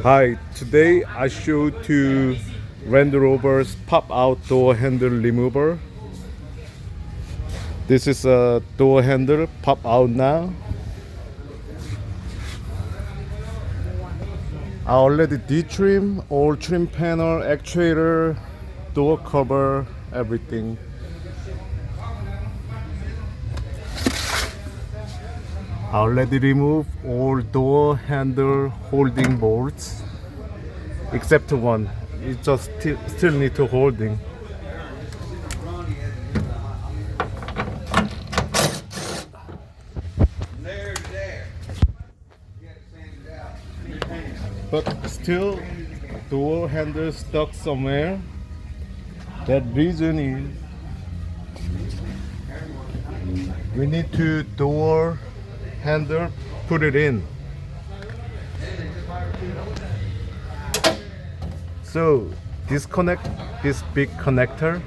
Hi, today I show to Land Rover's pop-out door handle remover. This is a door handle pop out now. I already de-trim all trim panel, actuator, door cover, everything. I already removed all door handle holding bolts except one. It just still need to holding. But still door handle stuck somewhere. That reason is we need to door handle put it in. So disconnect this big connector.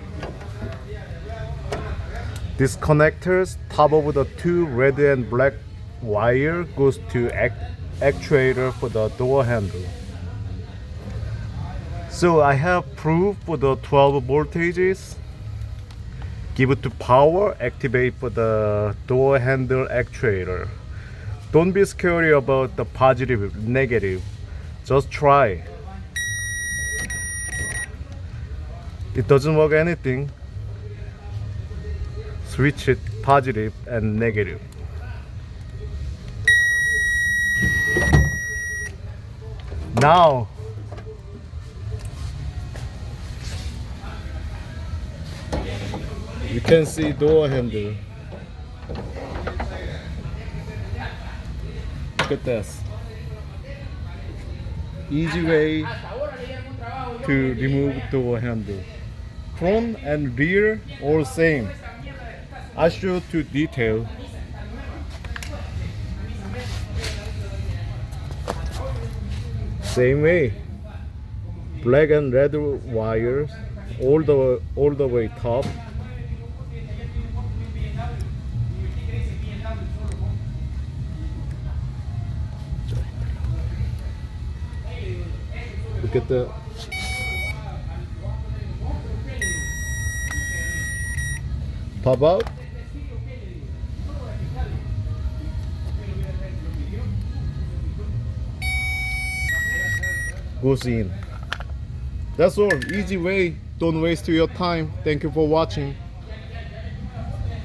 This connector's top of the two red and black wire goes to actuator for the door handle. So I have proof for the 12 voltages. Give it to power, activate for the door handle actuator. Don't be scary about the positive, negative. Just try. It doesn't work anything. Switch it positive and negative. Now you can see door handle. Look at this. Easy way to remove door handle. Front and rear all same. I show to detail. Same way. Black and red wires all the way top. Look at the pop out. Goes in. That's all. Easy way. Don't waste your time. Thank you for watching.